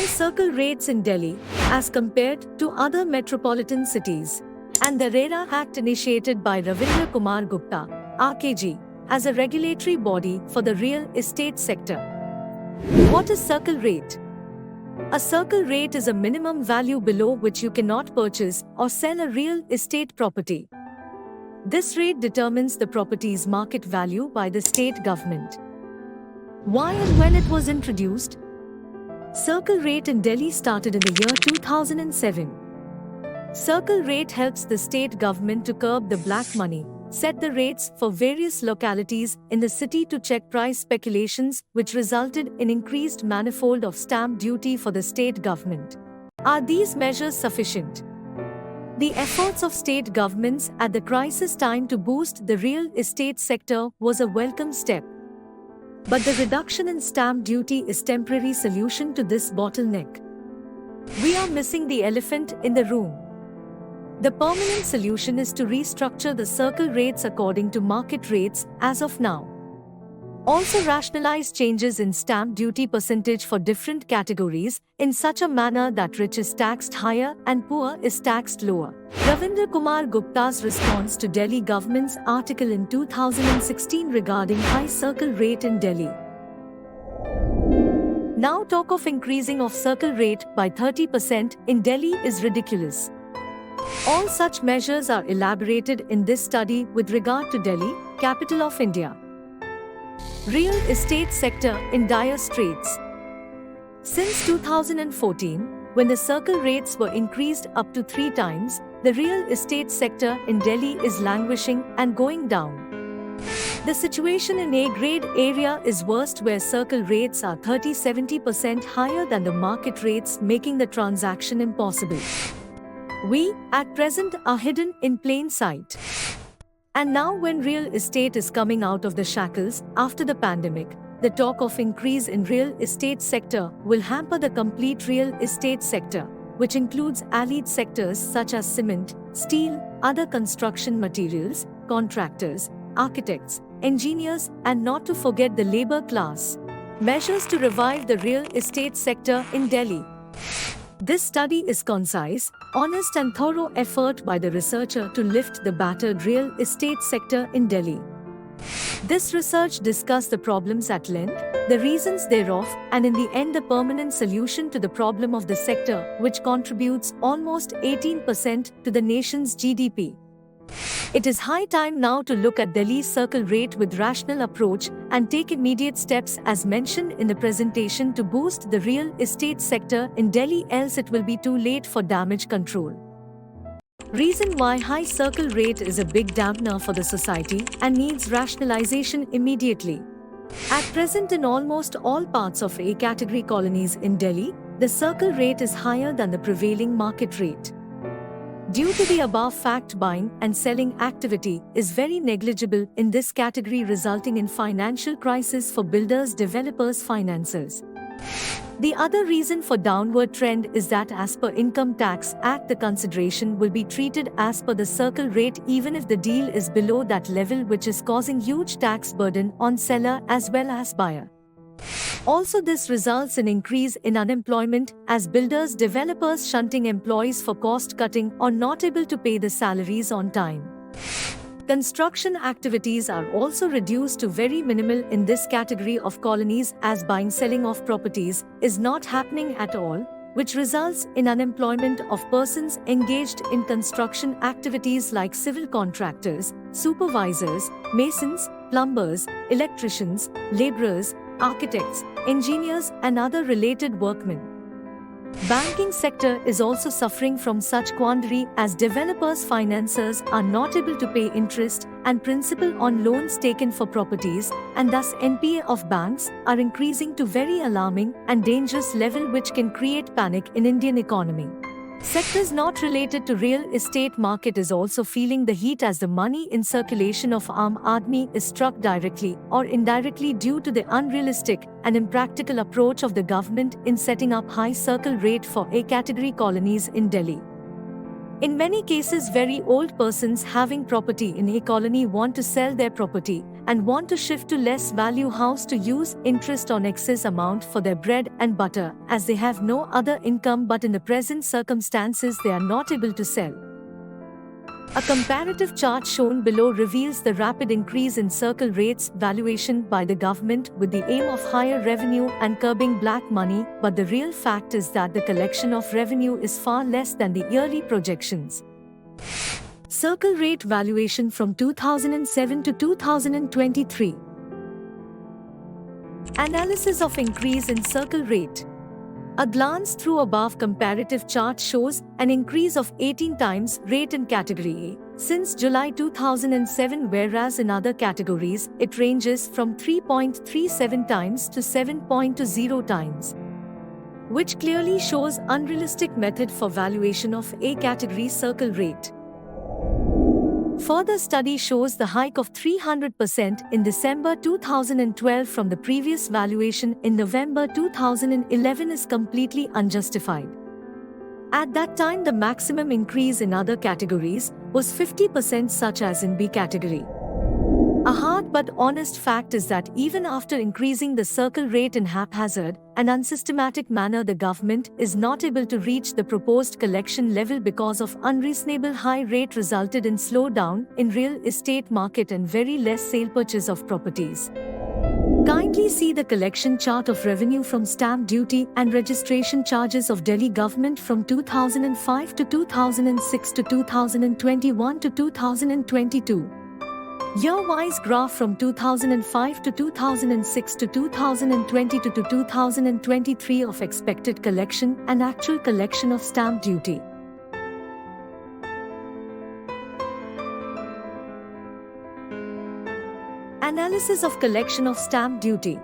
High circle rates in Delhi as compared to other metropolitan cities, and the RERA Act initiated by Ravindra Kumar Gupta, RKG, as a regulatory body for the real estate sector. What is circle rate? A circle rate is a minimum value below which you cannot purchase or sell a real estate property. This rate determines the property's market value by the state government. Why and when it was introduced? Circle rate in Delhi started in the year 2007. Circle rate helps the state government to curb the black money, set the rates for various localities in the city to check price speculations, which resulted in increased manifold of stamp duty for the state government. Are these measures sufficient? The efforts of state governments at the crisis time to boost the real estate sector was a welcome step. But the reduction in stamp duty is temporary solution to this bottleneck. We are missing the elephant in the room. The permanent solution is to restructure the circle rates according to market rates as of now. Also rationalize changes in stamp duty percentage for different categories in such a manner that rich is taxed higher and poor is taxed lower. Ravindra Kumar Gupta's response to Delhi government's article in 2016 regarding high circle rate in Delhi. Now talk of increasing of circle rate by 30% in Delhi is ridiculous. All such measures are elaborated in this study with regard to Delhi, capital of India. Real estate sector in dire straits. Since 2014, when the circle rates were increased up to 3 times, the real estate sector in Delhi is languishing and going down. The situation in A-grade area is worst where circle rates are 30-70% higher than the market rates, making the transaction impossible. We, at present, are hidden in plain sight. And now when real estate is coming out of the shackles after the pandemic, the talk of increase in real estate sector will hamper the complete real estate sector, which includes allied sectors such as cement, steel, other construction materials, contractors, architects, engineers, and not to forget the labor class. Measures to revive the real estate sector in Delhi. This study is concise, honest and thorough effort by the researcher to lift the battered real estate sector in Delhi. This research discussed the problems at length, the reasons thereof, and in the end the permanent solution to the problem of the sector, which contributes almost 18% to the nation's GDP. It is high time now to look at Delhi's circle rate with rational approach and take immediate steps as mentioned in the presentation to boost the real estate sector in Delhi, else it will be too late for damage control. Reason why high circle rate is a big dampener for the society and needs rationalization immediately. At present in almost all parts of A category colonies in Delhi, the circle rate is higher than the prevailing market rate. Due to the above fact, buying and selling activity is very negligible in this category, resulting in financial crisis for builders, developers, financiers. The other reason for downward trend is that as per Income Tax Act, the consideration will be treated as per the circle rate even if the deal is below that level, which is causing huge tax burden on seller as well as buyer. Also, this results in increase in unemployment as builders, developers shunting employees for cost cutting or not able to pay the salaries on time. Construction activities are also reduced to very minimal in this category of colonies as buying selling of properties is not happening at all, which results in unemployment of persons engaged in construction activities like civil contractors, supervisors, masons, plumbers, electricians, laborers, architects, engineers, and other related workmen. Banking sector is also suffering from such quandary as developers, financiers are not able to pay interest and principal on loans taken for properties, and thus NPA of banks are increasing to very alarming and dangerous level, which can create panic in Indian economy. Sectors not related to real estate market is also feeling the heat as the money in circulation of Aam Aadmi is struck directly or indirectly due to the unrealistic and impractical approach of the government in setting up high circle rate for A category colonies in Delhi. In many cases, very old persons having property in a colony want to sell their property and want to shift to less value house to use interest on excess amount for their bread and butter, as they have no other income, but in the present circumstances they are not able to sell. A comparative chart shown below reveals the rapid increase in circle rates valuation by the government with the aim of higher revenue and curbing black money, but the real fact is that the collection of revenue is far less than the yearly projections. Circle rate valuation from 2007 to 2023. Analysis of increase in circle rate. A glance through above comparative chart shows an increase of 18 times rate in category A since July 2007, whereas in other categories it ranges from 3.37 times to 7.20 times, which clearly shows unrealistic method for valuation of A category circle rate. Further study shows the hike of 300% in December 2012 from the previous valuation in November 2011 is completely unjustified. At that time, the maximum increase in other categories was 50%, such as in B category. A hard but honest fact is that even after increasing the circle rate in haphazard and unsystematic manner, the government is not able to reach the proposed collection level because of unreasonable high rate resulted in slowdown in real estate market and very less sale purchase of properties. Kindly see the collection chart of revenue from stamp duty and registration charges of Delhi government from 2005 to 2006 to 2021 to 2022. Year-wise graph from 2005 to 2006 to 2022 to 2023 of expected collection and actual collection of stamp duty. Analysis of collection of stamp duty.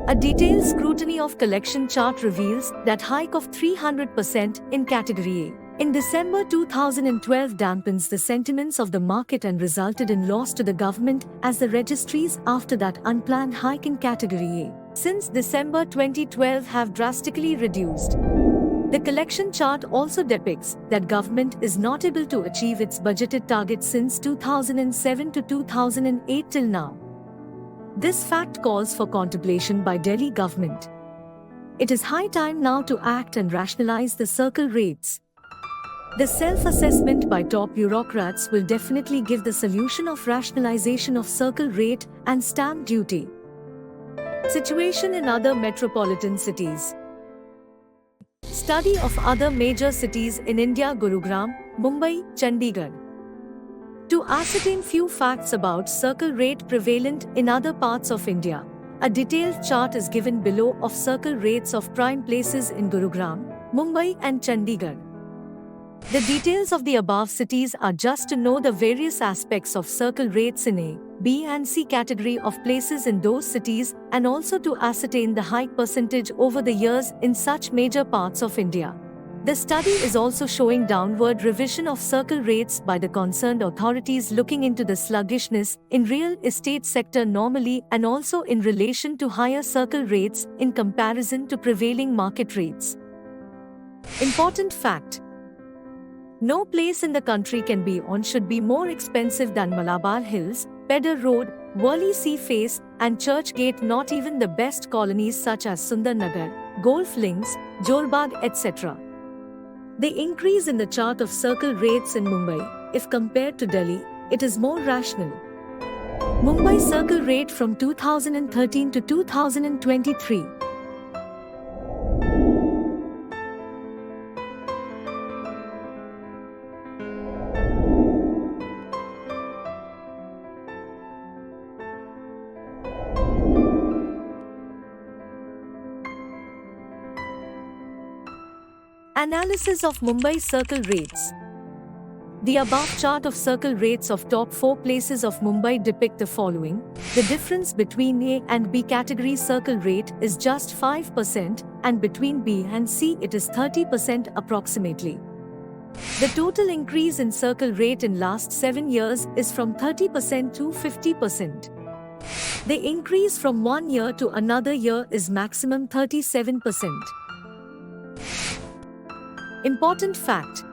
A detailed scrutiny of collection chart reveals that hike of 300% in category A in December 2012 dampens the sentiments of the market and resulted in loss to the government, as the registries after that unplanned hike in category A since December 2012 have drastically reduced. The collection chart also depicts that government is not able to achieve its budgeted target since 2007 to 2008 till now. This fact calls for contemplation by Delhi government. It is high time now to act and rationalize the circle rates. The self-assessment by top bureaucrats will definitely give the solution of rationalization of circle rate and stamp duty. Situation in other metropolitan cities. Study of other major cities in India: Gurugram, Mumbai, Chandigarh. To ascertain few facts about circle rate prevalent in other parts of India, a detailed chart is given below of circle rates of prime places in Gurugram, Mumbai and Chandigarh. The details of the above cities are just to know the various aspects of circle rates in A, B and C category of places in those cities, and also to ascertain the hike percentage over the years in such major parts of India. The study is also showing downward revision of circle rates by the concerned authorities looking into the sluggishness in real estate sector normally and also in relation to higher circle rates in comparison to prevailing market rates. Important fact: no place in the country can be on should be more expensive than Malabar Hills, Pedder Road, Worli Sea Face and Church Gate. Not even the best colonies such as Sundar Nagar, Golf Links, Jorbagh etc. The increase in the chart of circle rates in Mumbai, if compared to Delhi, it is more rational. Mumbai circle rate from 2013 to 2023. Analysis of Mumbai circle rates. The above chart of circle rates of top 4 places of Mumbai depict the following. The difference between A and B category circle rate is just 5% and between B and C it is 30% approximately. The total increase in circle rate in last 7 years is from 30% to 50%. The increase from one year to another year is maximum 37%. Important fact: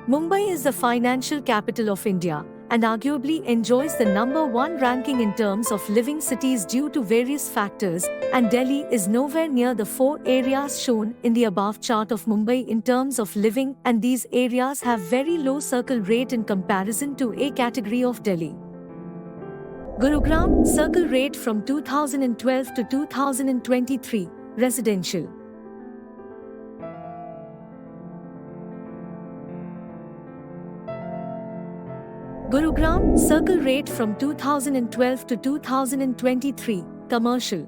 Mumbai is the financial capital of India and arguably enjoys the #1 ranking in terms of living cities due to various factors, and Delhi is nowhere near the 4 areas shown in the above chart of Mumbai in terms of living, and these areas have very low circle rate in comparison to A category of Delhi. Gurugram, circle rate from 2012 to 2023, residential. Gurugram, circle rate from 2012 to 2023, commercial.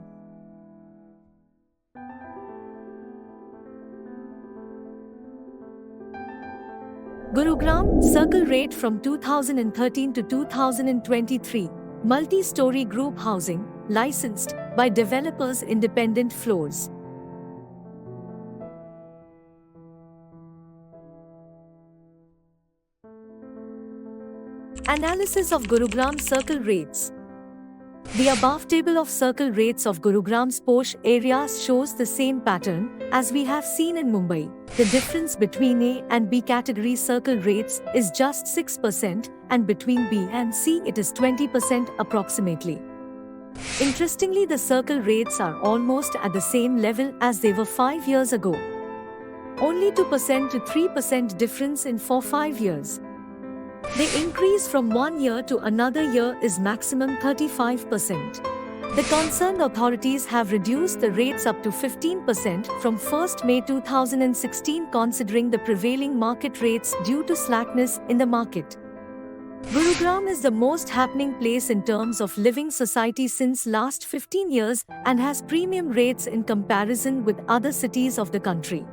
Gurugram, circle rate from 2013 to 2023, multi-story group housing, licensed by developers independent floors. Analysis of Gurugram circle rates. The above table of circle rates of Gurugram's posh areas shows the same pattern as we have seen in Mumbai. The difference between A and B category circle rates is just 6%, and between B and C it is 20% approximately. Interestingly, the circle rates are almost at the same level as they were 5 years ago. Only 2% to 3% difference in 4-5 years. The increase from one year to another year is maximum 35%. The concerned authorities have reduced the rates up to 15% from 1st May 2016, considering the prevailing market rates due to slackness in the market. Gurugram is the most happening place in terms of living society since last 15 years and has premium rates in comparison with other cities of the country.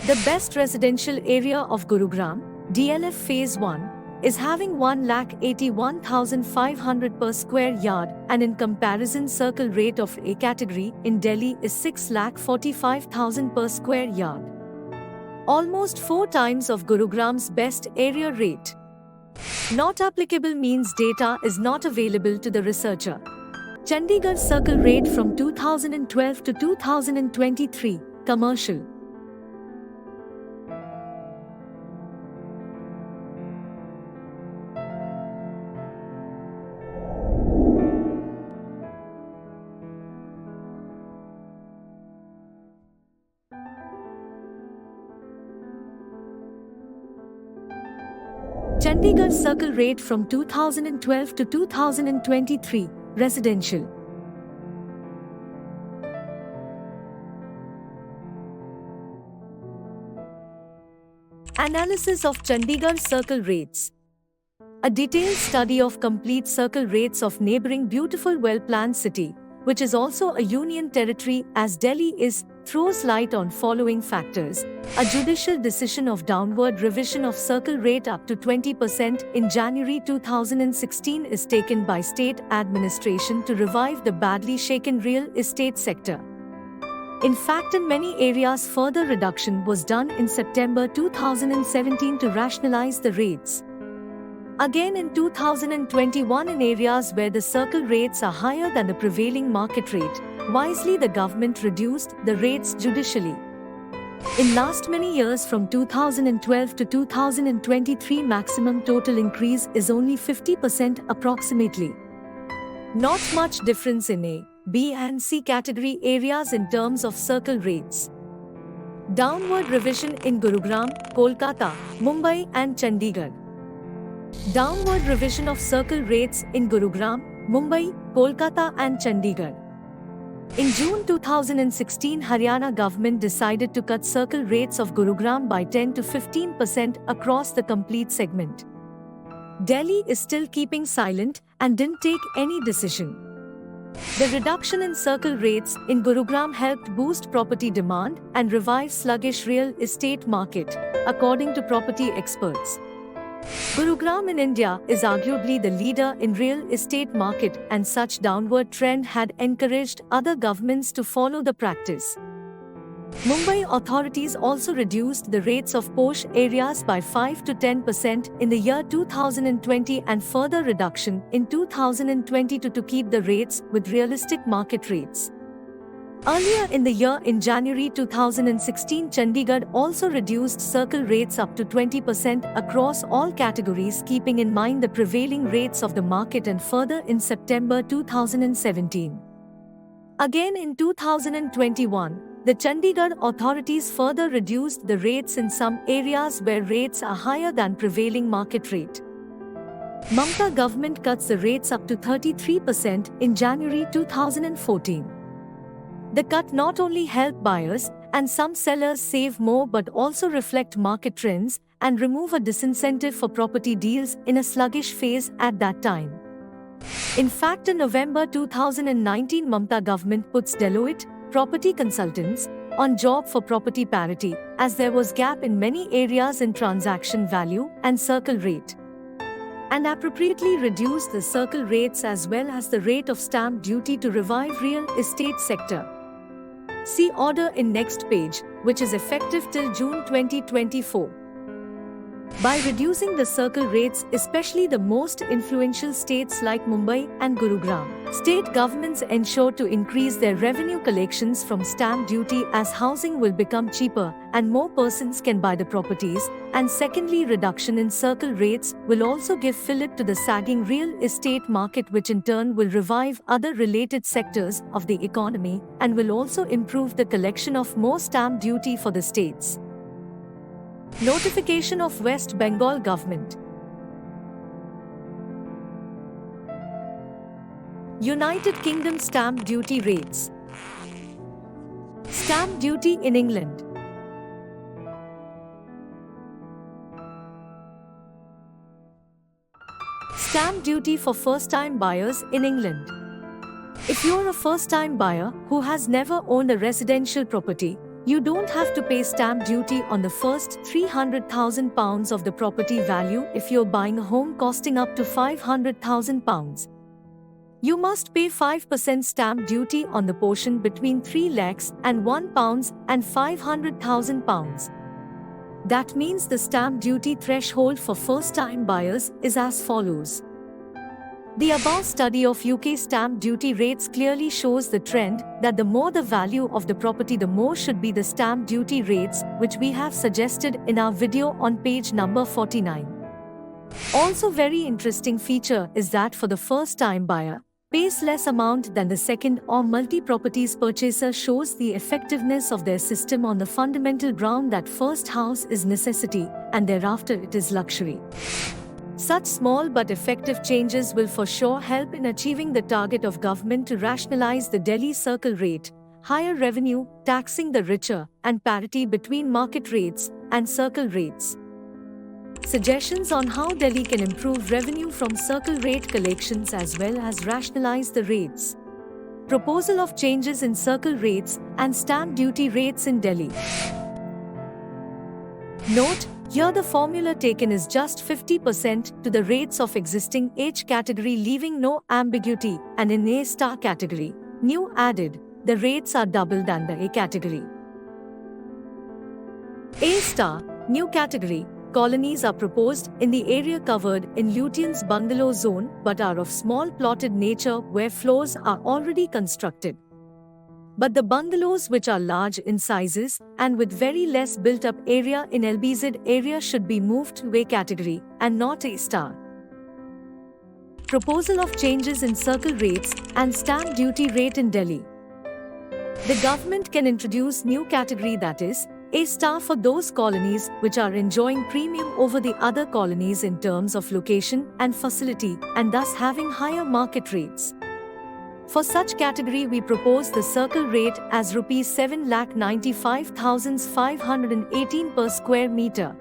The best residential area of Gurugram, DLF Phase 1, is having 1,81,500 per square yard, and in comparison circle rate of A category in Delhi is 6,45,000 per square yard. Almost 4 times of Gurugram's best area rate. Not applicable means data is not available to the researcher. Chandigarh circle rate from 2012 to 2023, commercial. Chandigarh circle rate from 2012 to 2023, residential. Analysis of Chandigarh circle rates. A detailed study of complete circle rates of neighbouring beautiful well-planned city, which is also a union territory as Delhi is, throws light on following factors. A judicial decision of downward revision of circle rate up to 20% in January 2016 is taken by state administration to revive the badly shaken real estate sector. In fact, in many areas further reduction was done in September 2017 to rationalize the rates. Again in 2021, in areas where the circle rates are higher than the prevailing market rate, wisely the government reduced the rates judicially. In last many years from 2012 to 2023, maximum total increase is only 50% approximately. Not much difference in A, B and C category areas in terms of circle rates. Downward revision in Gurugram, Kolkata, Mumbai and Chandigarh. Downward revision of circle rates in Gurugram, Mumbai, Kolkata and Chandigarh. In June 2016, Haryana government decided to cut circle rates of Gurugram by 10 to 15% across the complete segment. Delhi is still keeping silent and didn't take any decision. The reduction in circle rates in Gurugram helped boost property demand and revive sluggish real estate market, according to property experts. Gurugram in India is arguably the leader in real estate market, and such downward trend had encouraged other governments to follow the practice. Mumbai authorities also reduced the rates of posh areas by 5 to 10% in the year 2020 and further reduction in 2022 to keep the rates with realistic market rates. Earlier in the year, in January 2016, Chandigarh also reduced circle rates up to 20% across all categories, keeping in mind the prevailing rates of the market, and further in September 2017. Again in 2021, the Chandigarh authorities further reduced the rates in some areas where rates are higher than prevailing market rate. Mamata government cuts the rates up to 33% in January 2014. The cut not only helped buyers and some sellers save more but also reflect market trends and remove a disincentive for property deals in a sluggish phase at that time. In fact, in November 2019, Mamata government puts Deloitte Property Consultants on job for property parity, as there was gap in many areas in transaction value and circle rate, and appropriately reduced the circle rates as well as the rate of stamp duty to revive real estate sector. See order in next page, which is effective till June 2024. By reducing the circle rates, especially the most influential states like Mumbai and Gurugram, state governments ensure to increase their revenue collections from stamp duty, as housing will become cheaper and more persons can buy the properties. And secondly, reduction in circle rates will also give fillip to the sagging real estate market, which in turn will revive other related sectors of the economy and will also improve the collection of more stamp duty for the states. Notification of West Bengal government. United Kingdom stamp duty rates. Stamp duty in England. Stamp duty for first-time buyers in England. If you're a first-time buyer who has never owned a residential property, you don't have to pay stamp duty on the first £300,000 of the property value if you're buying a home costing up to £500,000. You must pay 5% stamp duty on the portion between £3 lakhs and £1 and £500,000. That means the stamp duty threshold for first-time buyers is as follows. The above study of UK stamp duty rates clearly shows the trend that the more the value of the property, the more should be the stamp duty rates, which we have suggested in our video on page number 49. Also, very interesting feature is that for the first-time buyer, pays less amount than the second or multi-properties purchaser, shows the effectiveness of their system on the fundamental ground that first house is necessity and thereafter it is luxury. Such small but effective changes will for sure help in achieving the target of government to rationalize the Delhi circle rate, higher revenue, taxing the richer, and parity between market rates and circle rates. Suggestions on how Delhi can improve revenue from circle rate collections as well as rationalize the rates. Proposal of changes in circle rates and stamp duty rates in Delhi. Note: here the formula taken is just 50% to the rates of existing H category, leaving no ambiguity, and in A star category, new added, the rates are double than the A category. A star, new category, colonies are proposed in the area covered in Lutyens bungalow zone but are of small plotted nature where floors are already constructed. But the bungalows which are large in sizes and with very less built-up area in LBZ area should be moved to A category and not A star. Proposal of changes in circle rates and stamp duty rate in Delhi. The government can introduce new category, that is, A star, for those colonies which are enjoying premium over the other colonies in terms of location and facility and thus having higher market rates. For such category, we propose the circle rate as Rs 7,95,518 per square meter.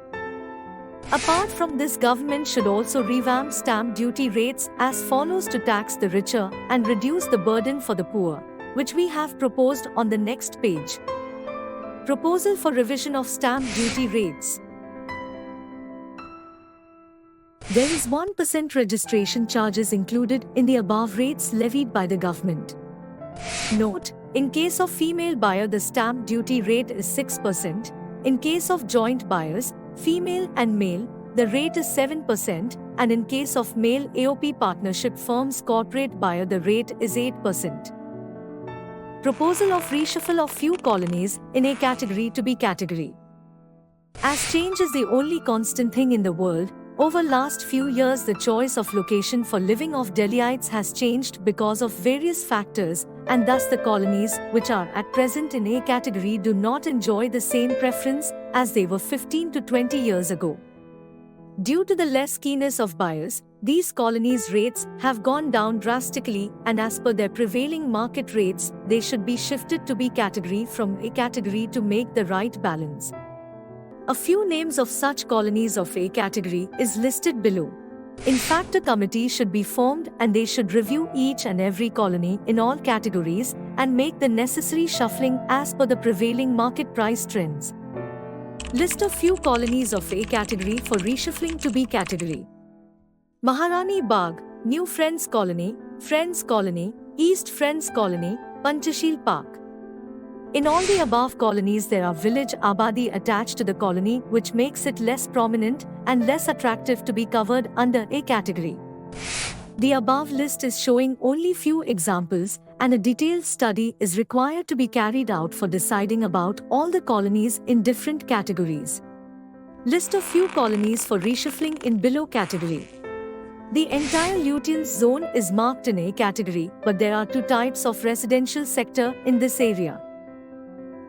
Apart from this, government should also revamp stamp duty rates as follows to tax the richer and reduce the burden for the poor, which we have proposed on the next page. Proposal for revision of stamp duty rates. There is 1% registration charges included in the above rates levied by the government. Note: in case of female buyer, the stamp duty rate is 6%. In case of joint buyers, female and male, the rate is 7%. And in case of male AOP partnership firms corporate buyer, the rate is 8%. Proposal of reshuffle of few colonies in A category to B category. As change is the only constant thing in the world, over last few years the choice of location for living of Delhiites has changed because of various factors, and thus the colonies which are at present in A category do not enjoy the same preference as they were 15 to 20 years ago. Due to the less keenness of buyers, these colonies' rates have gone down drastically, and as per their prevailing market rates, they should be shifted to B category from A category to make the right balance. A few names of such colonies of A category is listed below. In fact, a committee should be formed and they should review each and every colony in all categories and make the necessary shuffling as per the prevailing market price trends. List of few colonies of A category for reshuffling to B category. Maharani Bagh, New Friends Colony, East Friends Colony, Panchasheel Park. In all the above colonies there are village abadi attached to the colony, which makes it less prominent and less attractive to be covered under A category. The above list is showing only few examples, and a detailed study is required to be carried out for deciding about all the colonies in different categories. List of few colonies for reshuffling in below category. The entire Lutyens zone is marked in A category, but there are two types of residential sector in this area.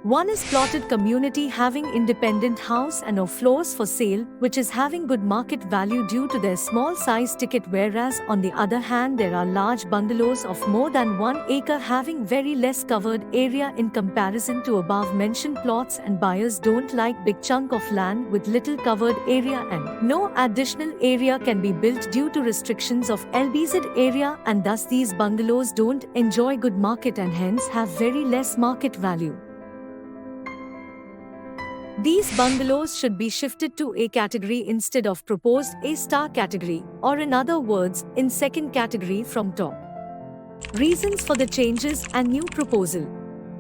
One is plotted community having independent house and no floors for sale, which is having good market value due to their small size ticket, whereas on the other hand there are large bungalows of more than 1 acre having very less covered area in comparison to above mentioned plots, and buyers don't like big chunk of land with little covered area, and no additional area can be built due to restrictions of LBZ area, and thus these bungalows don't enjoy good market and hence have very less market value. These bungalows should be shifted to A category instead of proposed A star category, or in other words, in second category from top. Reasons for the changes and new proposal.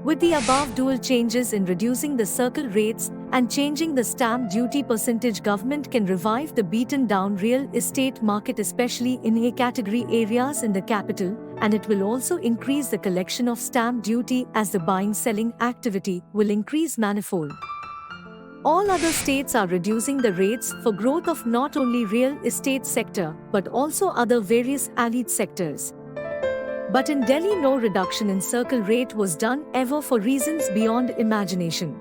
With the above dual changes in reducing the circle rates and changing the stamp duty percentage, government can revive the beaten down real estate market, especially in A category areas in the capital, and it will also increase the collection of stamp duty as the buying-selling activity will increase manifold. All other states are reducing the rates for growth of not only real estate sector but also other various allied sectors. But in Delhi no reduction in circle rate was done ever for reasons beyond imagination.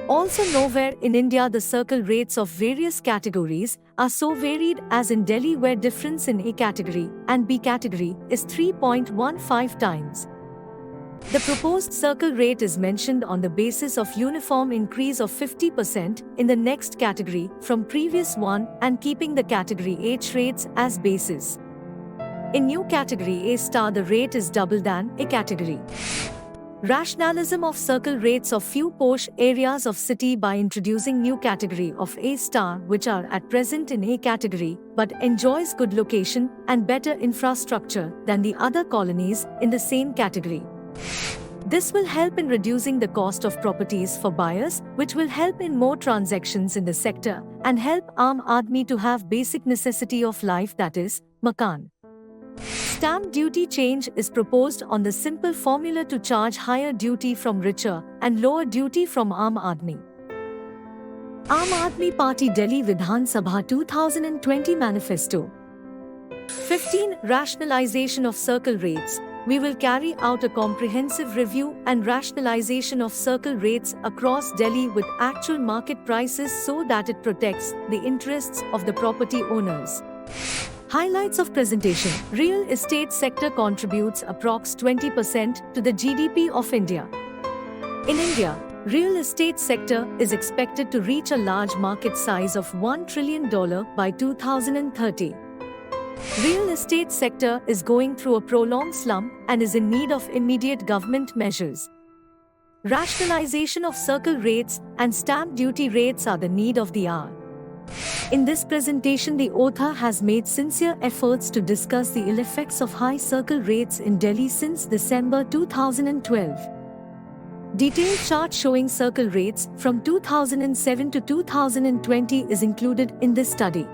Also nowhere in India the circle rates of various categories are so varied as in Delhi, where difference in A category and B category is 3.15 times. The proposed circle rate is mentioned on the basis of uniform increase of 50% in the next category from previous one and keeping the category H rates as basis. In new category A star the rate is double than A category. Rationalism of circle rates of few posh areas of city by introducing new category of A star, which are at present in A category but enjoys good location and better infrastructure than the other colonies in the same category. This will help in reducing the cost of properties for buyers, which will help in more transactions in the sector and help Aam Aadmi to have basic necessity of life, that is, makan. Stamp duty change is proposed on the simple formula to charge higher duty from richer and lower duty from Aam Aadmi. Aam Aadmi Party Delhi Vidhan Sabha 2020 Manifesto. 15. Rationalization of circle rates. We will carry out a comprehensive review and rationalization of circle rates across Delhi with actual market prices so that it protects the interests of the property owners. Highlights of presentation. Real estate sector contributes approx 20% to the GDP of India. In India, real estate sector is expected to reach a large market size of $1 trillion by 2030. Real estate sector is going through a prolonged slump and is in need of immediate government measures. Rationalization of circle rates and stamp duty rates are the need of the hour. In this presentation, the author has made sincere efforts to discuss the ill effects of high circle rates in Delhi since December 2012. Detailed chart showing circle rates from 2007 to 2020 is included in this study.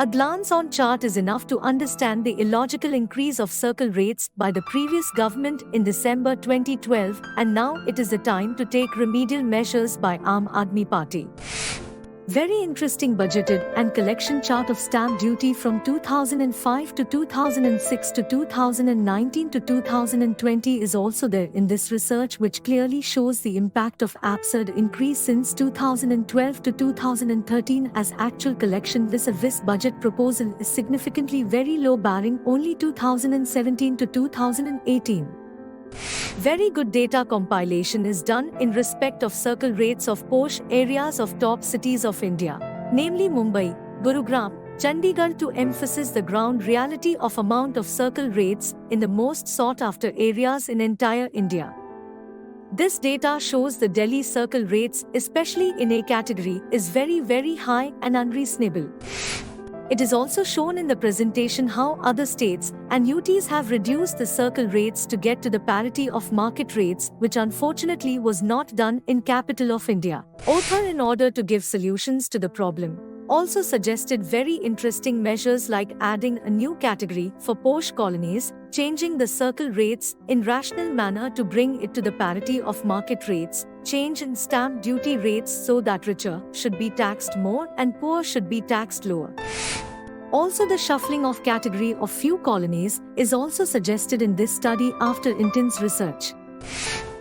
A glance on chart is enough to understand the illogical increase of circle rates by the previous government in December 2012, and now it is the time to take remedial measures by Aam Aadmi Party. Very interesting budgeted and collection chart of stamp duty from 2005 to 2006 to 2019 to 2020 is also there in this research, which clearly shows the impact of absurd increase since 2012 to 2013 as actual collection vis-a-vis budget proposal is significantly very low, barring only 2017 to 2018. Very good data compilation is done in respect of circle rates of posh areas of top cities of India, namely Mumbai, Gurugram, Chandigarh, to emphasize the ground reality of amount of circle rates in the most sought after areas in entire India. This data shows the Delhi circle rates, especially in A category, is very high and unreasonable. It is also shown in the presentation how other states and UTs have reduced the circle rates to get to the parity of market rates, which unfortunately was not done in capital of India. Author, in order to give solutions to the problem, also suggested very interesting measures like adding a new category for posh colonies, changing the circle rates in rational manner to bring it to the parity of market rates, change in stamp duty rates so that richer should be taxed more and poor should be taxed lower. Also, the shuffling of category of few colonies is also suggested in this study after intense research.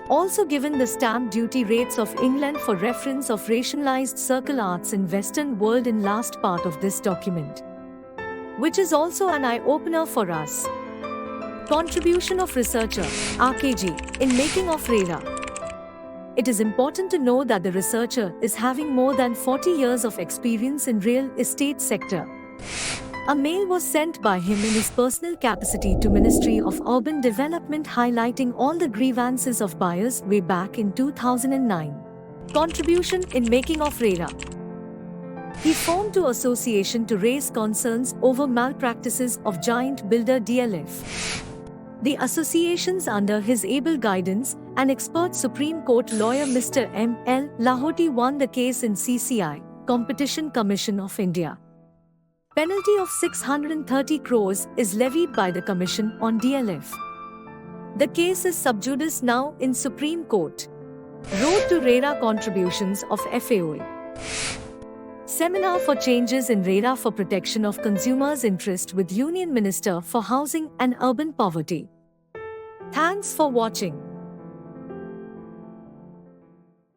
Also given the stamp duty rates of England for reference of rationalized circle arts in Western world in last part of this document, which is also an eye-opener for us. Contribution of researcher, RKG, in making of RERA. It is important to know that the researcher is having more than 40 years of experience in real estate sector. A mail was sent by him in his personal capacity to Ministry of Urban Development highlighting all the grievances of buyers way back in 2009. Contribution in making of RERA. He formed two associations to raise concerns over malpractices of giant builder DLF. The associations under his able guidance and expert Supreme Court lawyer Mr. M. L. Lahoti won the case in CCI, Competition Commission of India. Penalty of 630 crores is levied by the Commission on DLF. The case is sub judice now in Supreme Court. Road to RERA contributions of FAOE. Seminar for changes in RERA for protection of consumers' interest with Union Minister for Housing and Urban Poverty. Thanks for watching.